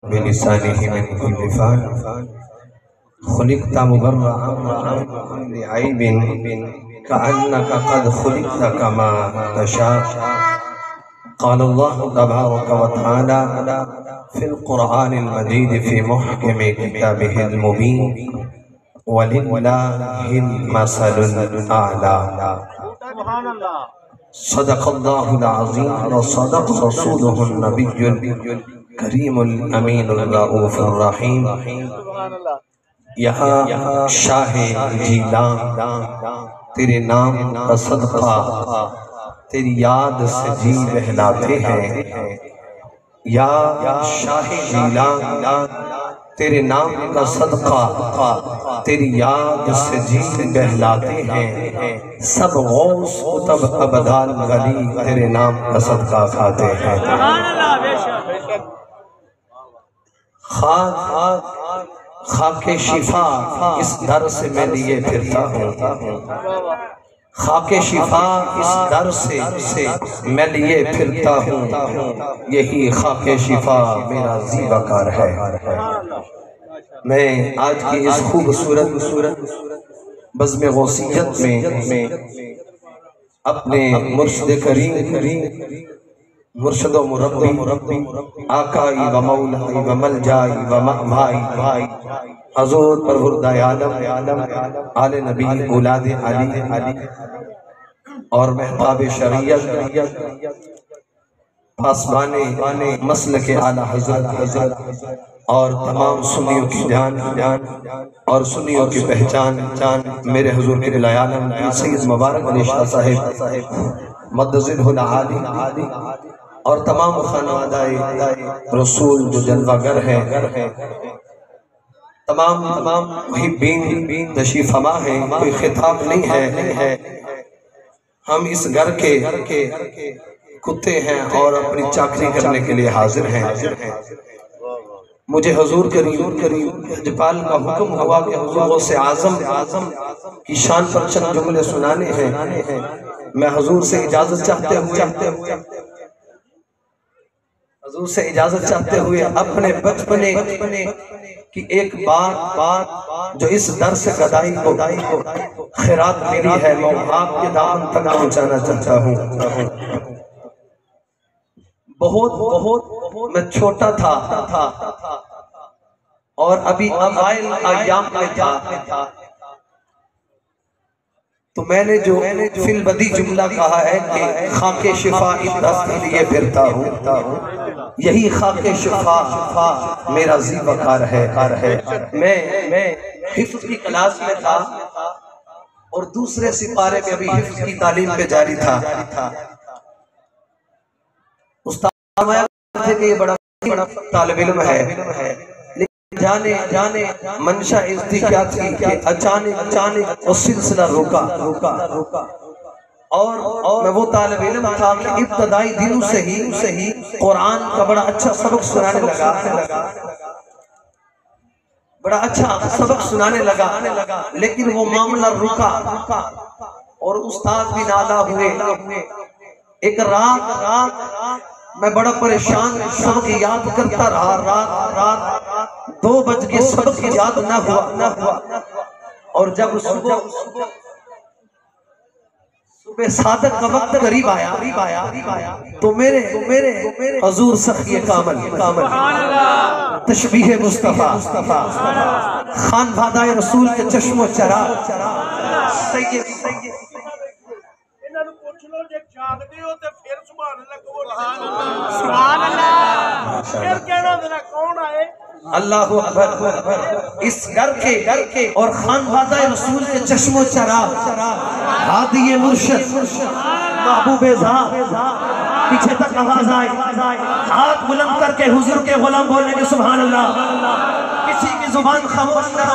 بلسانه من كل فعل خلقت مبرعا من كل عيب كأنك قد خلقت كما تشاء. قال الله تبارك وتعالى في القرآن المجيد في محكم كتابه المبين ولله المثل الأعلى. صدق الله العظيم وصدق رسوله النبي الكريم الأمين الرؤوف الرحيم. یہاں شاہ جیلان تیرے نام کا صدقہ تیری یاد سے جی بہلاتے ہیں. یا شاہ جیلان تیرے نام کا صدقہ تیری یاد سے جی بہلاتے ہیں. سب غوث قطب ابدال ولی تیرے نام کا صدقہ کھاتے ہیں. خاک شفا اس در سے میں لیے پھرتا ہوں. خاک شفا اس در سے میں لیے پھرتا ہوں. یہی خاک شفا میرا زیبا کار ہے. میں آج کی اس خوبصورت بزم غوثیت میں اپنے مرشد کریم مرشد و مربی آقائی و مولائی و ملجائی و مأوائی حضور پروردہ عالم آل نبی اولاد علی اور محتاب شریعت پاسبان مسلک اعلی حضرت اور تمام سنیوں کی جان اور سنیوں کی پہچان میرے حضور کے الہ عالم سید مبارک علی شاہ صاحب مدذل العالی اور تمام خانوادہ رسول جو جلوہ گر ہیں، تمام محبین تشریف فرما ہیں. کوئی خطاب نہیں ہے. ہم اس گھر کے کتے ہیں اور اپنی چاکری کرنے کے لیے حاضر ہیں. مجھے حضور کریم جپال کا حکم ہوا کہ حضور غوث اعظم کی شان پر چند جملے سنانے ہیں. میں حضور سے اجازت چاہتے ہوئے اپنے بچپنے کی ایک بات جو اس درس گدائی کو خیرات ملی ہے میں آپ کے دامن تک پہنچانا چاہتا ہوں. بہت میں چھوٹا تھا اور ابھی اوائل ایام میں تھا تو میں نے جو فی البدی جملہ کہا ہے کہ خاک شفا اس دست لیے پھرتا ہوں. یہی خاک شفا میرا زیبا کار ہے. میں حفظ کی کلاس میں تھا اور دوسرے سپارے میں ابھی حفظ کی تعلیم پہ جاری تھا. استاد فرمایا تھے کہ یہ بڑا طالب علم ہے، لیکن جانے منشا اس دی کیا تھی کہ اچانک وہ سلسلہ روکا اور میں وہ طالب علم تھا کہ ابتدائی دنوں سے ہی قرآن کا بڑا اچھا سبق سنانے لگا لیکن وہ معاملہ رکا اور استاد بھی نالا ہوئے. ایک رات میں بڑا پریشان سبق یاد کرتا رہا. رات 2 بج کے سبق یاد نہ ہوا اور جب صبح صادق کا وقت قریب آیا تو میرے حضور سخی کامل تشبیہ مصطفیٰ خان بھادائے رسول کے چشم و چراغ سید اللہ اکبر. اس گھر کے اور خان بھادائے رسول کے چشم و چراغ ہادی مرشد محبوب ذات پیچھے تک آواز آئے. ہاتھ بلند کر کے حضور کے غلام بولنے کے سبحان اللہ. کسی کی زبان خاموش نہ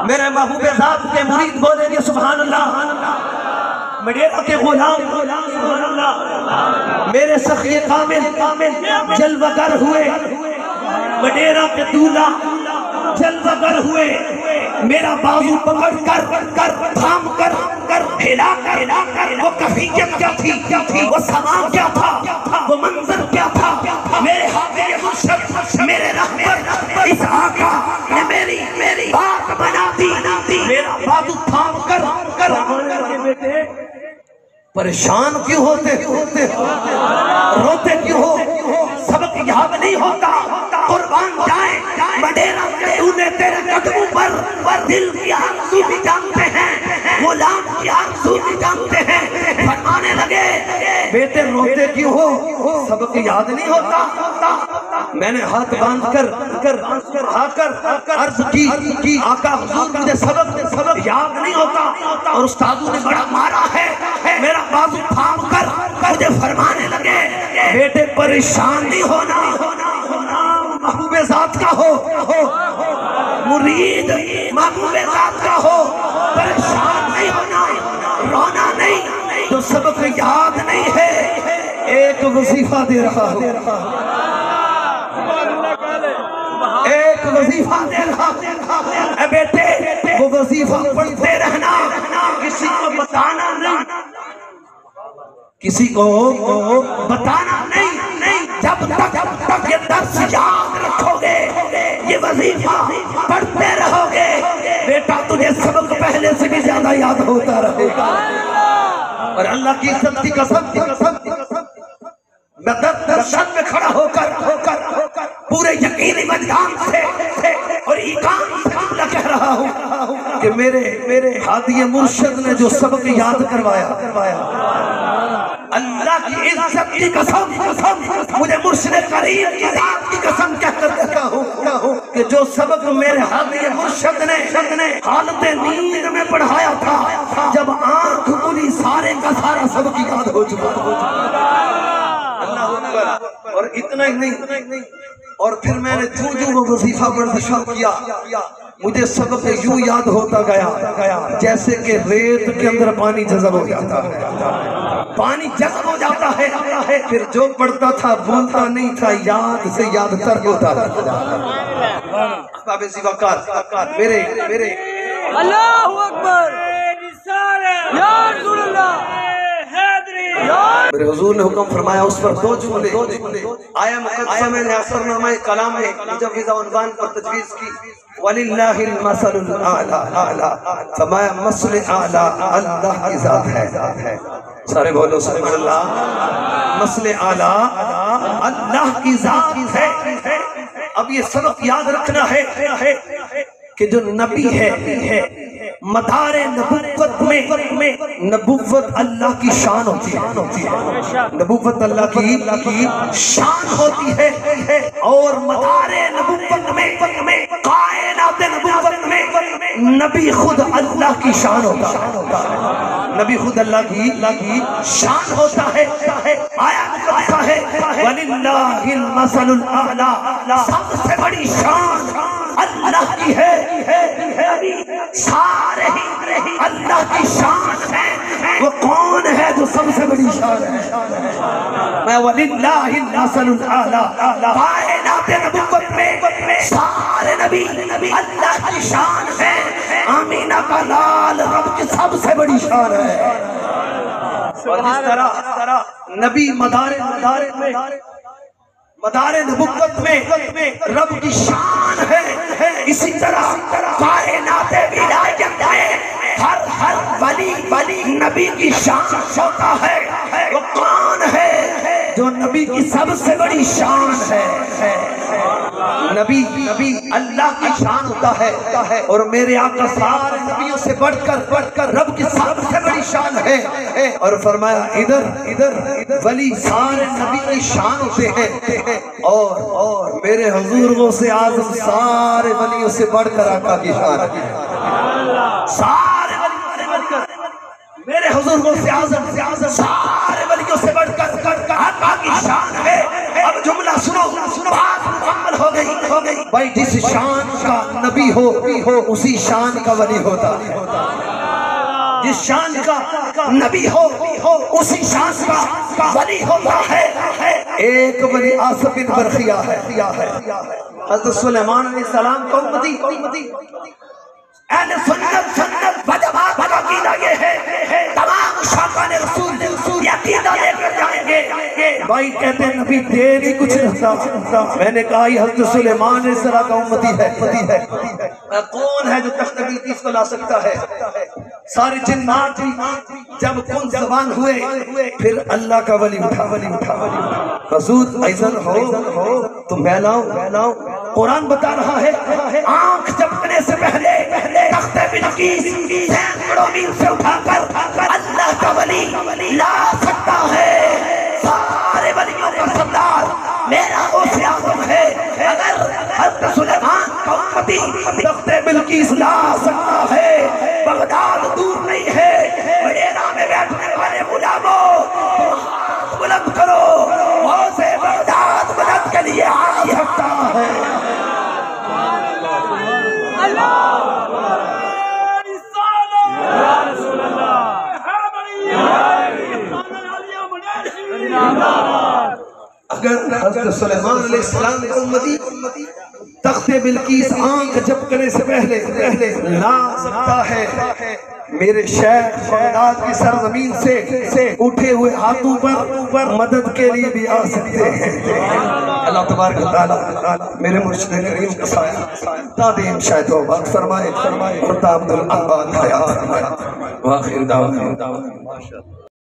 میرے محبوب ذات کے مرید بولیں گے سبحان اللہ. مڈیرہ کے غلام میرے سخی کامل جلوہ گر ہوئے. مڈیرہ کے دولہ جلوہ گر ہوئے. میرا بازو پکڑ کر تھام کر ہلا کر وہ کیفیت کیا تھی، وہ سما کیا تھا، وہ منظر کیا تھا، میرے حاضر مرشد میرے رہبر اس آقا نے میری بات بنا دی، میرا بازو تھام کر بیٹے پریشان کیوں ہوتے روتے کیوں ہو، سبق یاد نہیں ہوتا، قربان جائیں مڈیرہ کے تونے تیرے قدموں پر دل کی آرزو بھی جانتے ہیں، غلام کی آرزو بھی جانتے ہیں، فرمانے لگے بیٹے روتے کیوں ہو، سبق یاد نہیں ہوتا۔ میں نے ہاتھ باندھ کر عرض کی آقا حضور مجھے سبق یاد نہیں ہوتا، اور استادوں نے بڑا مارا ہے، میرا بازو تھام کر مجھے فرمانے لگے بیٹے پریشان نہیں ہونا، محبوب ذات کا ہو، مرید محبوب ذات کا ہو، پریشان نہیں ہونا، رونا نہیں، جو سبق یاد نہیں ہے ایک وظیفہ دے رہا ہوں، ایک وظیفہ دے رہا ہوں، اے بیٹے وہ وظیفہ پڑھتے رہنا، کسی کو بتانا نہیں، کسی کو بتانا نہیں، جب تک یہ درس یاد رکھو گے، یہ وظیفہ پڑھتے رہو گے، بیٹا تجھے سبق پہلے سے بھی زیادہ یاد ہوتا رہے گا، اور اللہ کی عزت کی قسم میں درشن میں کھڑا ہو کر پورے یقینی مجدان سے اور ایقان سے جملہ کہہ رہا ہوں کہ میرے ہادی مرشد نے جو سبق یاد کروایا، اللہ کی عزت کی قسم مجھے مرشد کریم کی ذات کی قسم کہہ کر کہتا ہوں کہ جو سبق میرے ہادی مرشد نے حالت نیند میں پڑھایا تھا، جب آنکھ کھلی سارے کا سارا سبق یاد ہو چکا، اور اتنا ہی نہیں، اور پھر میں نے جو وہ وظیفہ پڑھنا شروع کیا، مجھے سبق یوں یاد ہوتا گیا جیسے کہ ریت کے اندر پانی جذب ہو جاتا ہے، پانی جذب ہو جاتا ہے، پھر جو پڑھتا تھا بھولتا نہیں تھا، یاد سے یاد تر ہوتا تھا۔ احباب زیوکار میرے اللہ اکبر یا رسول اللہ، میرے حضور نے حکم فرمایا اس پر دو جملے آیا مقدسہ میں نے اثرنامہ کلام میں مجوزہ عنوان پر تجویز کی، وَلِلَّهِ الْمَثَلُ الْأَعْلَى، فرمایا مثل اعلیٰ اللہ کی ذات ہے، سارے بولو سبحان اللہ، مثل اعلیٰ اللہ کی ذات ہے۔ اب یہ سبق یاد رکھنا ہے کہ جو نبی ہے مدار نبوت میں نبوت اللہ کی شان ہوتی ہے، نبوت اللہ کی شان ہوتی ہے، اور مدار نبوت میں کائنات نبوت میں نبی خود اللہ کی شان ہوتا ہے، نبی خود اللہ کی شان ہوتا ہے۔ آیا مقدسہ ہے وَلِلَّهِ الْمَثَلُ الْأَعْلَى، سب سے بڑی شان اللہ کی ہے، سارے ہی اللہ کی شان ہے، وہ کون ہے جو سب سے بڑی شان ہے؟ میں وَلِلَّهِ الْمَثَلُ الْأَعْلَى، کائنات نبوت میں سارے نبی اللہ کی شان ہے، آمینہ کا لال رب کی سب سے بڑی شان ہے، اور اس طرح نبی مدار نبوت میں رب کی شان ہے، اسی طرح کائنات ولایت میں ہر ولی نبی کی شان ہوتا ہے، وہ کون ہے جو نبی کی سب سے بڑی شان ہے؟ نبی اللہ کی شان ہوتا ہے، اور میرے آقا سارے نبیوں سے بڑھ کر رب کی سب سے بڑی شان ہے، اور فرمایا ادھر ولی سارے نبی کی شان ہوتے ہیں، اور میرے حضور غوث اعظم سارے ولیوں سے بڑھ کر آقا کی شان ہے، سارے ولیوں سے بڑھ کر میرے حضور غوث اعظم سارے ولیوں سے بڑھ کر آقا کی شان ہے۔ اب جملہ سنو، بات مکمل ہو گئی بھائی، جس شان کا نبی ہو اسی شان کا ولی ہوتا ہے، جس شان کا نبی ہو اسی شان کا ولی ہوتا ہے۔ ایک ولی آصف بن برخیہ ہے، حضرت سلیمان علیہ السلام کا امتی، اہل سنت وجماعت کا عقیدہ یہ ہے تمام شاکان رسول یہ عقیدہ لے کر جائیں گے. بھائی کہتے ہیں نبی دیر ہی کچھ رہتا. میں نے کہا یہ حضرت سلیمان اس طرح کا امتی ہے. کون ہے جو تخت بلقیس کو لا سکتا ہے؟ سارے جنات جب کن زبان ہوئے پھر اللہ کا ولی اٹھا. حضور ایزن ہو تم بہلاؤ. قرآن بتا رہا ہے آنکھ جھپکنے سے پہلے تخت بلقیس سینکڑوں میل سے اٹھا کر اللہ کا ولی لا سکتا ہے. سارے ولیوں کا سردار میرا غوث اعظم ہے. اگر حضرت سلیمان کا امتی تخت بلقیس لا سکتا ہے بغداد دور نہیں ہے. وڈیرا میں بیٹھنے والے غلاموں ہاتھ بلند کرو. غوث بغداد مدد کے لیے آ سکتا ہے. اگر حضرت سلیمان علیہ السلام کو امتی تخت بلقیس آنکھ جھپکنے سے پہلے لا سکتا ہے میرے شیخ بغداد کی سرزمین سے اٹھے ہوئے ہاتھوں پر مدد کے لیے بھی آ سکتے ہیں. اللہ تبارک و تعالی میرے مرشد کریم کا سایہ دادیم شاید و بات فرمائے اور دامن الانبات حیات فرمائے. واخر دعوانا